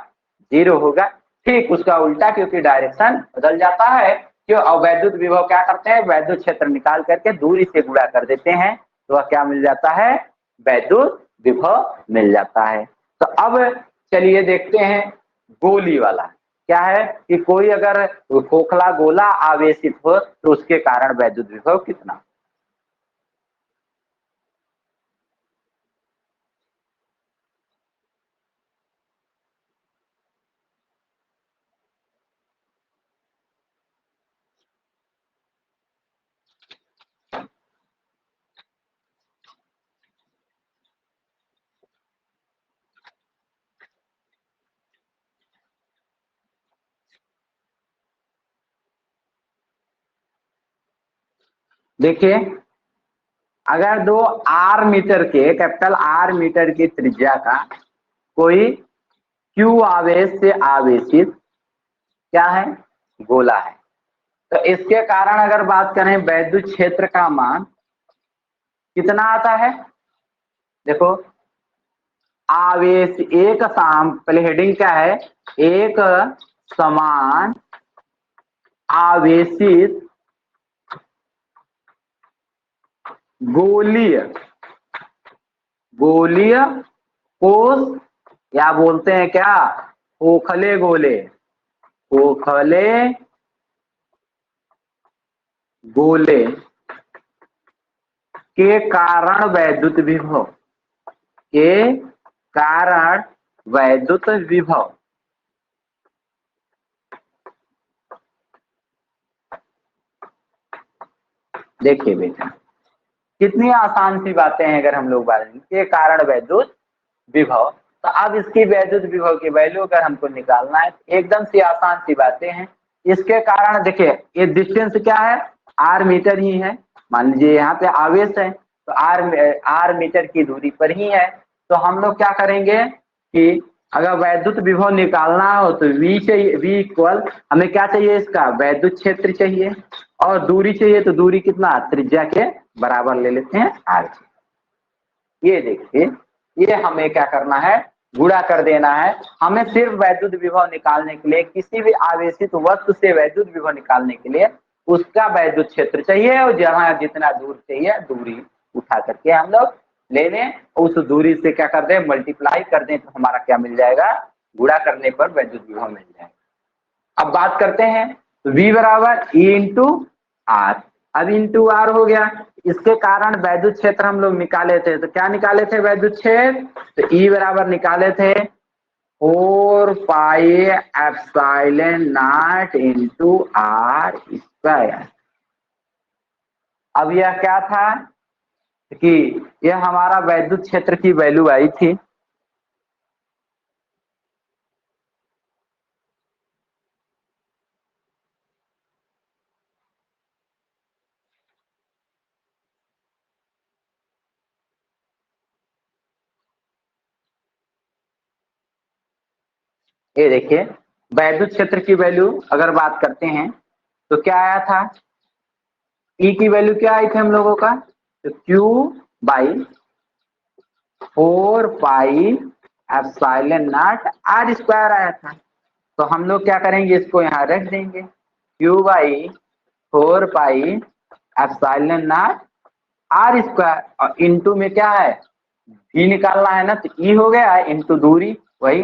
0 होगा। ठीक उसका उल्टा, क्योंकि डायरेक्शन बदल जाता है, क्यों? और वैद्युत विभव क्या करते हैं? वैद्युत क्षेत्र निकाल करके दूरी से गुणा कर देते हैं, तो वह क्या मिल जाता है? वैद्युत विभव मिल जाता है। तो अब चलिए देखते हैं गोली वाला, क्या है कि कोई अगर खोखला गोला आवेशित हो तो उसके कारण वैद्युत विभव कितना? देखिए, अगर दो आर मीटर के, कैपिटल आर मीटर की त्रिज्या का कोई क्यू आवेश से आवेशित क्या है? गोला है, तो इसके कारण अगर बात करें वैद्युत क्षेत्र का मान कितना आता है? देखो, आवेश एक समान, पहले हेडिंग क्या है? एक समान आवेशित गोलीय, गोलीय कोष, या बोलते हैं क्या? खोखले गोले, खोखले गोले के कारण वैद्युत विभव, के कारण वैद्युत विभव देखिए बेटा, कितनी आसान सी बातें हैं अगर हम लोग बात करें के कारण वैद्युत विभव। तो अब इसकी वैद्युत विभव की वैल्यू अगर हमको निकालना है तो एकदम सी आसान सी बातें हैं। इसके कारण देखिए ये डिस्टेंस क्या है, आर मीटर ही है। मान लीजिए यहाँ पे आवेश है तो आर मीटर की दूरी पर ही है। तो हम लोग क्या करेंगे कि अगर वैद्युत विभव निकालना हो तो V चाहिए, V इक्वल हमें क्या चाहिए, इसका वैद्युत क्षेत्र चाहिए और दूरी चाहिए। तो दूरी कितना, त्रिज्या के बराबर ले लेते हैं आर। ये देखिए, ये हमें क्या करना है, गुणा कर देना है। हमें सिर्फ वैद्युत विभव निकालने के लिए, किसी भी आवेशित वस्तु से वैद्युत विभव निकालने के लिए उसका वैद्युत क्षेत्र चाहिए और जहां जितना दूर चाहिए दूरी उठा करके हम लोग ले लें, उस दूरी से क्या कर दें, मल्टीप्लाई कर दें तो हमारा क्या मिल जाएगा, गुणा करने पर वैद्युत विभव मिल जाएगा। अब बात करते हैं V बराबर E इंटू आर। अब इंटू आर हो गया, इसके कारण वैद्युत क्षेत्र हम लोग निकाले थे। तो क्या निकाले थे वैद्युत क्षेत्र, तो E बराबर निकाले थे 4 pi epsilon naught into r square. अब यह क्या था कि यह हमारा वैद्युत क्षेत्र की वैल्यू आई थी। ये देखिए वैद्युत क्षेत्र की वैल्यू अगर बात करते हैं तो क्या आया था, ई की वैल्यू क्या आई थी हम लोगों का, तो Q by 4 pi epsilon naught r square आया था। तो हम लोग क्या करेंगे, इसको यहाँ रख देंगे, Q by 4 pi epsilon naught r square और इंटू में क्या है, V निकालना है ना, तो E हो गया इंटू दूरी वही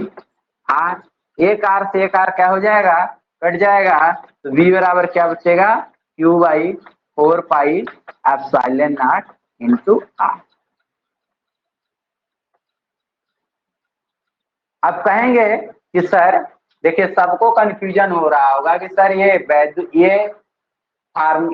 आर। एक आर से एक आर क्या हो जाएगा, कट जाएगा। तो V बराबर क्या बचेगा, Q by 4 pi epsilon naught into r. अब कहेंगे कि सर देखिए सबको कंफ्यूजन हो रहा होगा कि सर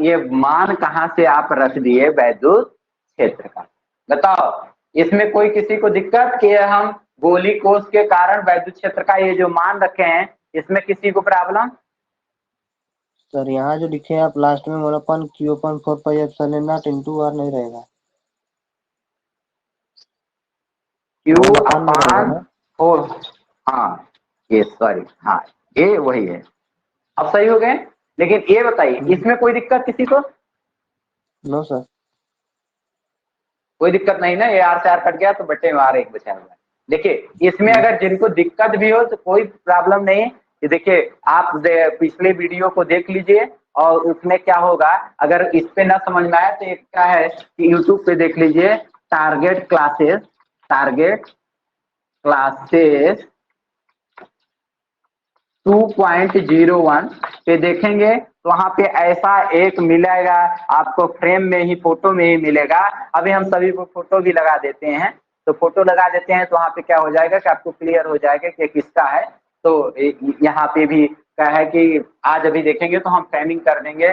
ये मान कहाँ से आप रख दिए वैद्युत क्षेत्र का, बताओ। इसमें कोई किसी को दिक्कत कि हम गोली कोष के कारण वैद्युत क्षेत्र का ये जो मान रखे हैं, इसमें किसी को प्रॉब्लम। सर यहाँ जो लिखे हैं आप लास्ट में 1/Q/4 pi epsilon naught into r नहीं रहेगा, क्यू 1/4 में रहेगा अपान ना। 4। हाँ ये सॉरी, हाँ ये वही है। अब सही हो गए। लेकिन ये बताइए इसमें कोई दिक्कत किसी को, नो सर। कोई दिक्कत नहीं ना, ये आर से आर कट गया तो बटे में आर एक बचा हुआ है। देखिए इसमें अगर जिनको दिक्कत भी हो तो कोई प्रॉब्लम नहीं। ये देखिए आप पिछले वीडियो को देख लीजिए और उसमें क्या होगा, अगर इस पे ना समझ में आए तो एक क्या है कि यूट्यूब पे देख लीजिए, टारगेट क्लासेस 2.01 पे देखेंगे तो वहां पे ऐसा एक मिलेगा आपको, फ्रेम में ही फोटो में ही मिलेगा। अभी हम सभी को फोटो भी लगा देते हैं, तो फोटो लगा देते हैं तो वहां पे क्या हो जाएगा कि आपको क्लियर हो जाएगा कि किसका है। तो यहाँ पे भी क्या है कि आज अभी देखेंगे तो हम फ्रेमिंग कर देंगे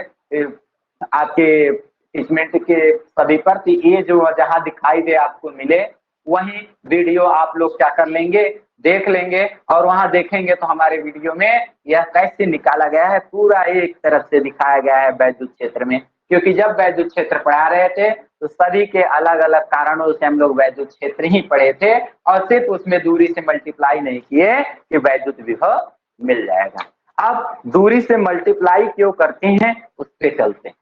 आपके ट्रीटमेंट के सभी पर। तो ये जो जहाँ दिखाई दे आपको मिले वही वीडियो आप लोग क्या कर लेंगे, देख लेंगे और वहां देखेंगे तो हमारे वीडियो में यह कैसे निकाला गया है पूरा एक तरफ से दिखाया गया है वैद्युत क्षेत्र में। क्योंकि जब वैद्युत क्षेत्र पढ़ा रहे थे तो सभी के अलग अलग कारणों से हम लोग वैद्युत क्षेत्र ही पढ़े थे और सिर्फ उसमें दूरी से मल्टीप्लाई नहीं किए कि वैद्युत विभव मिल जाएगा। अब दूरी से मल्टीप्लाई क्यों करते हैं उस पर चलते हैं।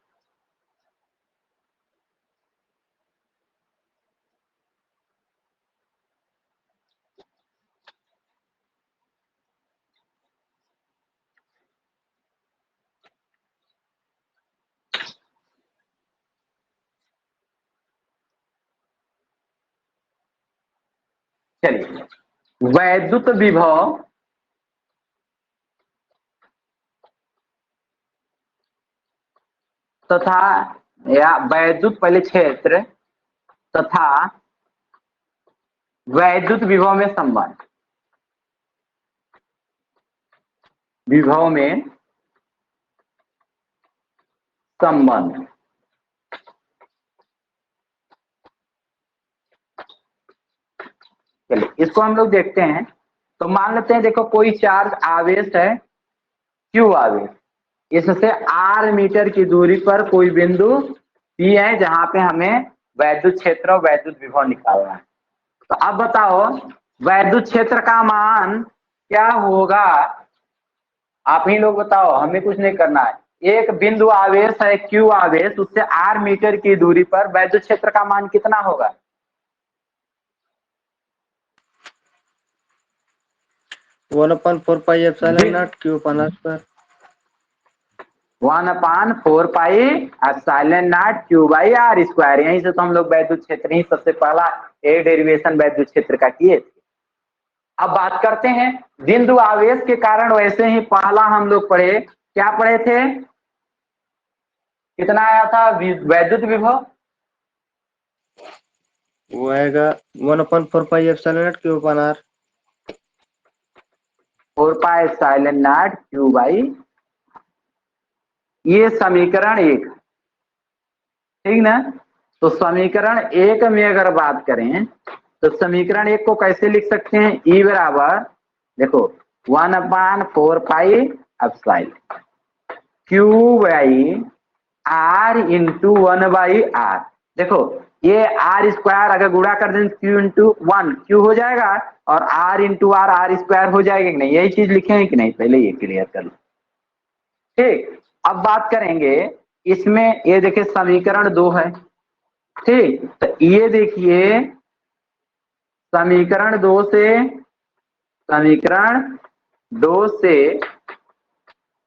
चलिए, वैद्युत विभव तथा या वैद्युत पहले क्षेत्र तथा वैद्युत विभव में संबंध, विभव में संबंध। इसको हम लोग देखते हैं। तो मान लेते हैं, देखो कोई चार्ज आवेश है Q आवेश, इससे r मीटर की दूरी पर कोई बिंदु P है जहां पे हमें वैद्युत क्षेत्र और वैद्युत विभव निकालना है। तो अब बताओ वैद्युत क्षेत्र का मान क्या होगा, आप ही लोग बताओ, हमें कुछ नहीं करना है। एक बिंदु आवेश है Q आवेश, उससे r मीटर की दूरी पर वैद्युत क्षेत्र का मान कितना होगा? 1/4 पाई epsilon not Q upon R square. 1/4 pi epsilon not Q by R square. यहीं से तो हम लोग वैद्युत क्षेत्र ही सबसे पहला एक डेरिवेशन वैद्युत क्षेत्र का किए थे। अब बात करते हैं बिंदु आवेश के कारण, वैसे ही पहला हम लोग पढ़े, क्या पढ़े थे, कितना आया था वैद्युत विभव? वो आएगा 1/4 पाई epsilon not Q upon R। 4 pi epsilon not Q by, ये समीकरण 1, ठीक ना। तो समीकरण 1 में अगर बात करें तो समीकरण 1 को कैसे लिख सकते हैं? E बराबर, देखो 1/4 pi epsilon Q by R into 1/R। देखो ये R स्क्वायर अगर गुणा कर दें Q इंटू 1 Q हो जाएगा, और R इंटू R स्क्वायर हो जाएगा कि नहीं, यही चीज लिखेंगे कि नहीं, पहले ये क्लियर कर लो। ठीक, अब बात करेंगे इसमें, ये देखिए समीकरण 2 है, ठीक। तो ये देखिए समीकरण 2 से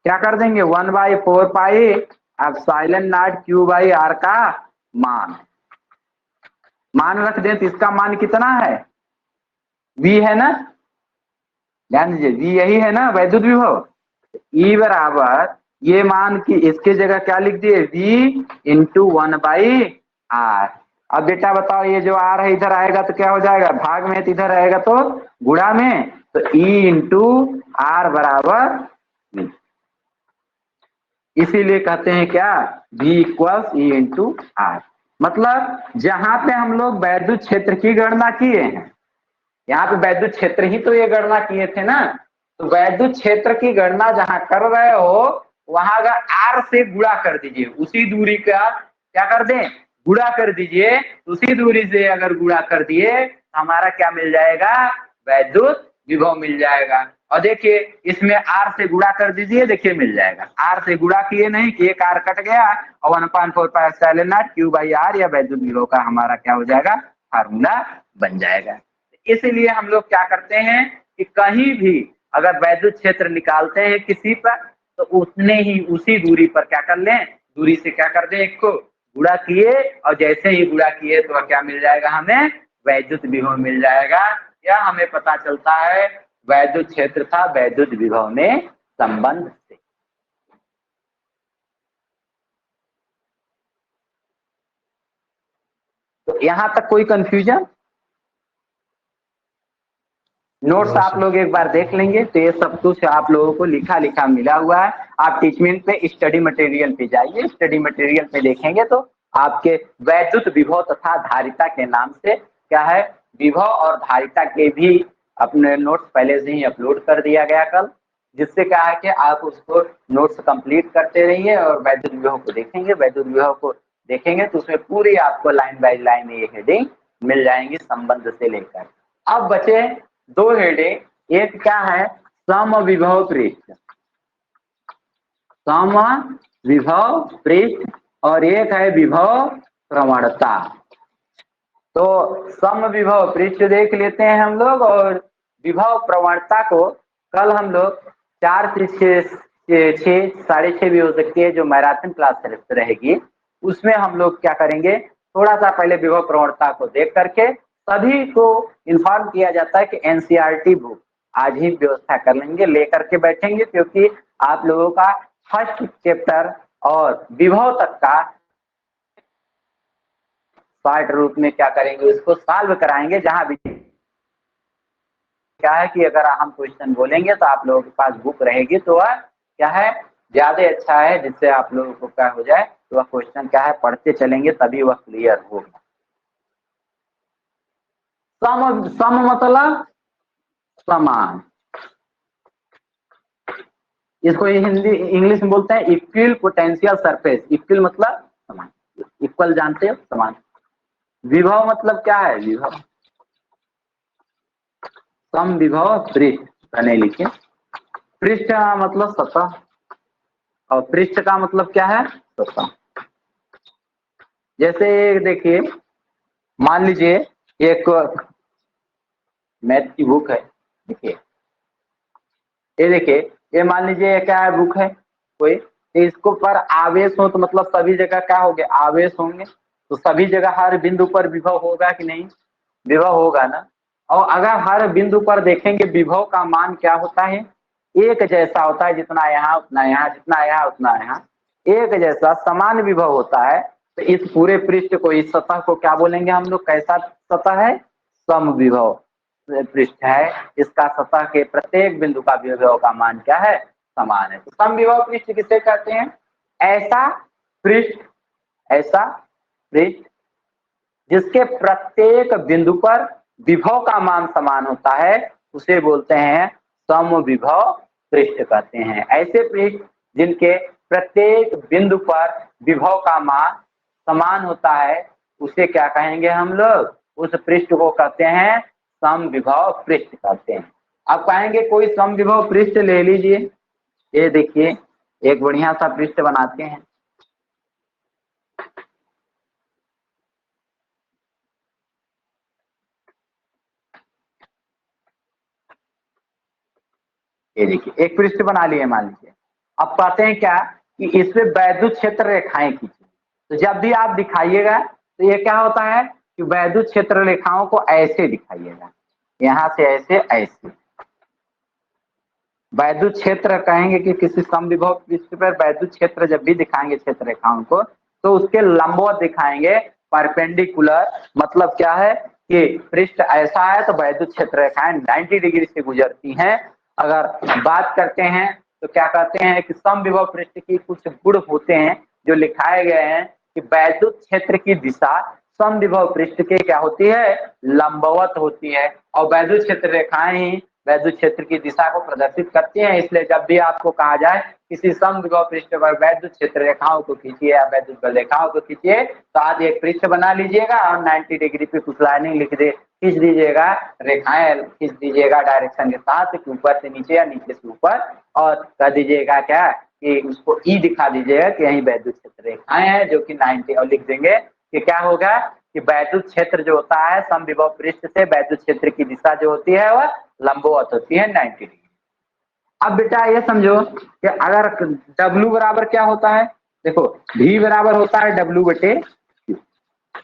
क्या कर देंगे, 1/4 पाई epsilon not Q by R का मान रख दें तो इसका मान कितना है? V है ना, ध्यान दीजिए V यही है ना वैद्युत विभव। E बराबर, ये मान की इसके जगह क्या लिख दिए, V इंटू 1/R। अब बेटा बताओ, ये जो R है इधर आएगा तो क्या हो जाएगा, भाग में, तो इधर आएगा तो गुणा में, तो E इंटू R बराबर V। इसीलिए कहते हैं क्या, V equals E into R। मतलब जहां पे हम लोग वैद्युत क्षेत्र की गणना किए हैं, यहाँ पे वैद्युत क्षेत्र ही तो ये गणना किए थे ना, तो वैद्युत क्षेत्र की गणना जहां कर रहे हो वहां अगर R से गुणा कर दीजिए, उसी दूरी का क्या कर दें, गुणा कर दीजिए। उसी दूरी से अगर गुणा कर दिए तो हमारा क्या मिल जाएगा, वैद्युत विभव मिल जाएगा। और देखिए इसमें R से गुणा कर दीजिए, देखिए मिल जाएगा। R से गुणा किए नहीं कि एक R कट गया, और 1/4 पाई epsilon not Q by R या वैद्युत विभव का हमारा क्या हो जाएगा, फार्मूला बन जाएगा। इसलिए हम लोग क्या करते हैं कि कहीं भी अगर वैद्युत क्षेत्र निकालते हैं किसी पर, तो उतने ही उसी दूरी पर क्या कर लें, दूरी से क्या कर दें, एक को गुणा किए, और जैसे ही गुणा किए तो क्या मिल जाएगा, हमें वैद्युत विभव मिल जाएगा। या हमें पता चलता है वैद्युत क्षेत्र था वैद्युत विभव में संबंध से। तो यहां तक कोई कंफ्यूजन? नोट्स आप लोग एक बार देख लेंगे तो ये सब कुछ आप लोगों को लिखा लिखा मिला हुआ है। आप टीचमेंट पे स्टडी मटेरियल पे जाइए, स्टडी मटेरियल पे देखेंगे तो आपके वैद्युत विभव तथा धारिता के नाम से क्या है, विभव और धारिता के भी अपने नोट्स पहले से ही अपलोड कर दिया गया कल, जिससे क्या है कि आप उसको नोट्स कंप्लीट करते रहिए और वैद्युत विभव को देखेंगे। वैद्युत विभव को देखेंगे तो उसमें पूरी आपको लाइन बाय लाइन ये हेडिंग मिल जाएंगी संबंध से लेकर। अब बचे दो हेडिंग, एक क्या है, सम विभव पृष्ठ, सम विभव पृष्ठ, और एक है विभव प्रवणता। तो सम विभव पृष्ठ देख लेते हैं हम लोग, और विभव प्रवणता को कल हम लोग 4 से 6, 6:30 भी हो सकती है, जो मैराथन क्लास रहेगी उसमें हम लोग क्या करेंगे, थोड़ा सा पहले विभव प्रवणता को देख करके सभी को इन्फॉर्म किया जाता है कि एनसीईआरटी बुक आज ही व्यवस्था कर लेंगे, लेकर के बैठेंगे, क्योंकि आप लोगों का फर्स्ट चैप्टर और विभव तक का पार्ट रूप में क्या करेंगे, उसको सॉल्व कराएंगे। जहां भी क्या है कि अगर हम क्वेश्चन बोलेंगे तो आप लोगों के पास बुक रहेगी तो वह क्या है, ज्यादा अच्छा है, जिससे आप लोगों को क्या हो जाए, तो वह क्वेश्चन क्या है, पढ़ते चलेंगे तभी वह क्लियर होगा। सम मतलब समान, इसको हिंदी इंग्लिश में बोलते हैं इक्वल पोटेंशियल सरफेस। इक्वल मतलब समान, इक्वल जानते हो, समान। विभव मतलब क्या है? विभव सम विभव पृष्ठ, पहले लिखे। पृष्ठ का मतलब सतह, और पृष्ठ का मतलब क्या है? सतह। जैसे देखिए, मान लीजिए एक मैथ की बुक है, देखिए ये देखिए, ये मान लीजिए ये क्या है? बुक है कोई, तो इसको पर आवेश हो तो मतलब सभी जगह क्या होंगे? आवेश होंगे। तो सभी जगह हर बिंदु पर विभव होगा कि नहीं? विभव होगा ना। और अगर हर बिंदु पर देखेंगे विभव का मान क्या होता है? एक जैसा होता है, जितना यहाँ उतना यहाँ, जितना यहाँ उतना यहाँ, एक जैसा समान विभव होता है। तो इस पूरे पृष्ठ को, इस सतह को क्या बोलेंगे हम लोग? कैसा सतह है? समविभव पृष्ठ है। इसका सतह के प्रत्येक बिंदु का विभव का मान क्या है? समान है। तो समविभव पृष्ठ किसे कहते हैं? ऐसा पृष्ठ, ऐसा पृष्ठ जिसके प्रत्येक बिंदु पर विभव का मान समान होता है, उसे बोलते हैं समविभव पृष्ठ कहते हैं। ऐसे पृष्ठ जिनके प्रत्येक बिंदु पर विभव का मान समान होता है, उसे क्या कहेंगे हम लोग? उस पृष्ठ को कहते हैं समविभव पृष्ठ कहते हैं। अब कहेंगे कोई समविभव पृष्ठ ले लीजिए। ये देखिए, एक बढ़िया सा पृष्ठ बनाते हैं। ये देखिए, एक पृष्ठ बना लिए मान लीजिए। अब कहते हैं क्या कि इसमें वैद्युत क्षेत्र रेखाएं खींचिए। तो जब भी आप दिखाइएगा तो ये क्या होता है कि वैद्युत क्षेत्र रेखाओं को ऐसे दिखाइएगा, यहां से ऐसे, ऐसे। वैद्युत क्षेत्र कहेंगे कि किसी समविभव पृष्ठ पर वैद्युत क्षेत्र जब भी दिखाएंगे क्षेत्र रेखाओं को, तो उसके लंबवत दिखाएंगे, परपेंडिकुलर। मतलब क्या है कि पृष्ठ ऐसा है तो वैद्युत क्षेत्र रेखाएं 90 डिग्री से गुजरती हैं। अगर बात करते हैं तो क्या कहते हैं कि समविभव पृष्ठ की कुछ गुण होते हैं जो लिखाए गए हैं कि वैद्युत क्षेत्र की दिशा समविभव पृष्ठ के क्या होती है? लंबवत होती है। और वैद्युत क्षेत्र रेखाएं ही वैद्युत क्षेत्र की दिशा को प्रदर्शित करती हैं। इसलिए जब भी आपको कहा जाए किसी समविभव पृष्ठ पर वैद्युत क्षेत्र रेखाओं को खींचिए या वैद्युत रेखाओं को खींचिए, तो आज एक पृष्ठ बना लीजिएगा और 90 डिग्री पे कुछ लाइनिंग लिख दे, खींच दीजिएगा, रेखाएं खींच दीजिएगा डायरेक्शन के साथ कि ऊपर से नीचे या नीचे से ऊपर, और कह दीजिएगा क्या कि उसको ई दिखा दीजिएगा कि यही वैद्युत क्षेत्र रेखाएं हैं जो कि 90, और लिख देंगे कि क्या होगा कि वैद्युत क्षेत्र जो होता है समविभव पृष्ठ से वैद्युत क्षेत्र की दिशा जो होती है वह लंबवत होती है 90 डिग्री। अब बेटा ये समझो कि अगर W बराबर क्या होता है? देखो, V बराबर होता है W बटे Q।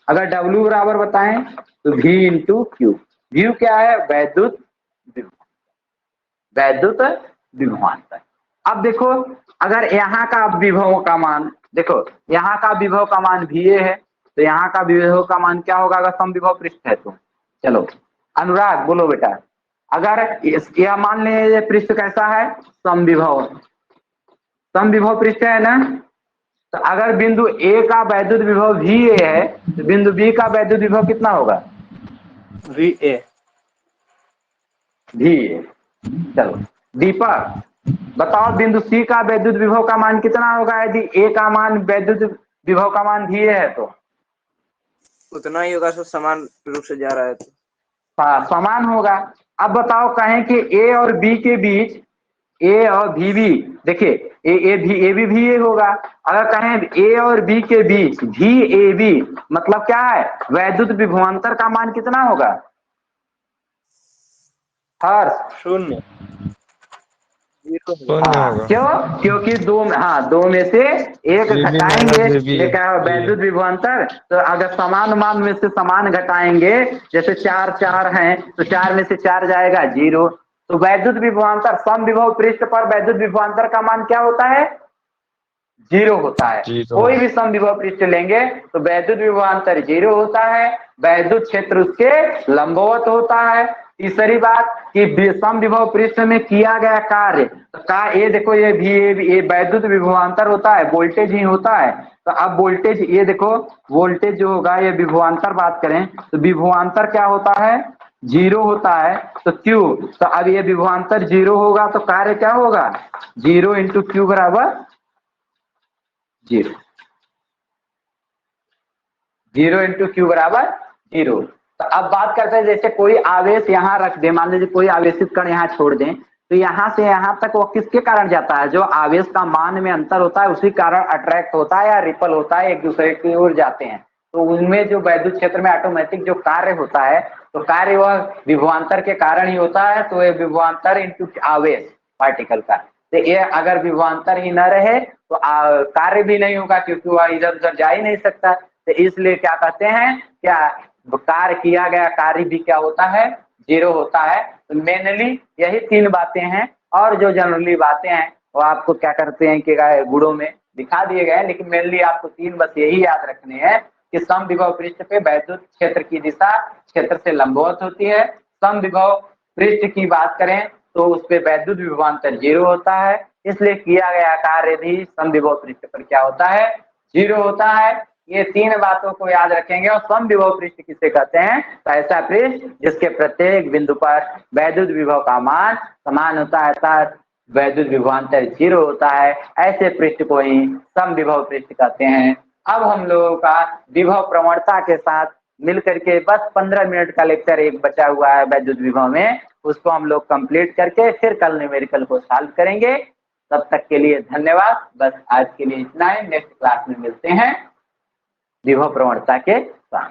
अगर W बराबर बताएं तो V इंटू Q। V क्या है? वैद्युत विभवांतर। अब देखो, अगर यहाँ का विभव का मान, देखो यहाँ का विभव का मान VA है, तो यहाँ का विभव का मान क्या होगा अगर समविभव पृष्ठ है तो? चलो अनुराग बोलो बेटा। अगर यह मान ले पृष्ठ कैसा है? समविभव, समविभव पृष्ठ है ना। तो अगर बिंदु A का वैद्युत विभव VA है तो बिंदु B का वैद्युत विभव कितना होगा? VA। चलो D पर बताओ, बिंदु C का वैद्युत विभव का मान कितना होगा यदि A का मान वैद्युत विभव का मान VA है तो? उतना ही होगा, सब समान रूप से जा रहा है तो। हाँ, समान होगा। अब बताओ, कहें कि A और B के बीच, A और VB, देखिए ए भी होगा। अगर कहें A और B के बीच VAB, मतलब क्या है? वैद्युत विभवांतर का मान कितना होगा? हर्ष? शून्य। होगा। क्यों? क्योंकि दो में से एक VB घटाएंगे, माइनस VB ये क्या है? वैद्युत विभवांतर। तो अगर समान मान में से समान घटाएंगे, जैसे 4 हैं तो 4 में से 4 जाएगा 0। तो वैद्युत विभवांतर समविभव पृष्ठ पर वैद्युत विभवांतर का मान क्या होता है? 0 होता है। 0। कोई भी समविभव पृष्ठ लेंगे तो वैद्युत विभवांतर 0 होता है, वैद्युत क्षेत्र उसके लंबवत होता है। तीसरी बात कि समविभव पृष्ठ में किया गया कार्य का, ये देखो, ये भी ये वैद्युत विभवांतर होता है, वोल्टेज ही होता है। तो अब वोल्टेज, ये देखो वोल्टेज जो होगा, ये विभवांतर बात करें तो विभवांतर क्या होता है, 0 होता है। तो Q, तो अब ये विभवांतर 0 होगा तो कार्य क्या होगा, 0 इंटू Q बराबर 0, 0 इंटू Q बराबर 0। तो अब बात करते हैं, जैसे कोई आवेश यहाँ रख दे, मान लीजिए कोई आवेशित कण यहाँ छोड़ दें, तो यहाँ से यहाँ तक वो किसके कारण जाता है, जो आवेश का मान में अंतर होता है उसी कारण अट्रैक्ट होता है या रिपल होता है, एक दूसरे की ओर जाते हैं। तो उनमें जो वैद्युत क्षेत्र में ऑटोमेटिक जो कार्य होता है, तो कार्य वह विभवांतर के कारण ही होता है। तो ये विभवांतर इंटू आवेश पार्टिकल का, तो ये अगर विभवांतर ही न रहे तो कार्य भी नहीं होगा, क्योंकि वह इधर उधर जा ही नहीं सकता। तो इसलिए क्या कहते हैं, क्या कार्य किया गया कार्य भी क्या होता है, 0 होता है। तो मेनली यही 3 बातें हैं, और जो जनरली बातें हैं वो आपको क्या करते हैं कि गुणों में दिखा दिए गए हैं, लेकिन मेनली आपको 3 बस यही याद रखने हैं कि समविभव पृष्ठ पे वैद्युत क्षेत्र की दिशा क्षेत्र से लंबवत होती है। समविभव पृष्ठ की बात करें तो उस पे वैद्युत विभवांतर 0 होता है, इसलिए किया गया कार्य भी समविभव पृष्ठ पर क्या होता है, 0 होता है। ये 3 बातों को याद रखेंगे। और समविभव पृष्ठ किसे कहते हैं, तो ऐसा पृष्ठ जिसके प्रत्येक बिंदु पर वैद्युत विभव का मान समान होता है अर्थात वैद्युत विभवांतर 0 होता है, ऐसे पृष्ठ को ही समविभव पृष्ठ कहते हैं। अब हम लोगों का विभव प्रवणता के साथ मिलकर के बस 15 मिनट का लेक्चर एक बचा हुआ है वैद्युत विभव में, उसको हम लोग कंप्लीट करके फिर कल न्यूमेरिकल को सॉल्व करेंगे। तब तक के लिए धन्यवाद। बस आज के लिए इतना ही, नेक्स्ट क्लास में मिलते हैं विभव प्रवणता के साथ।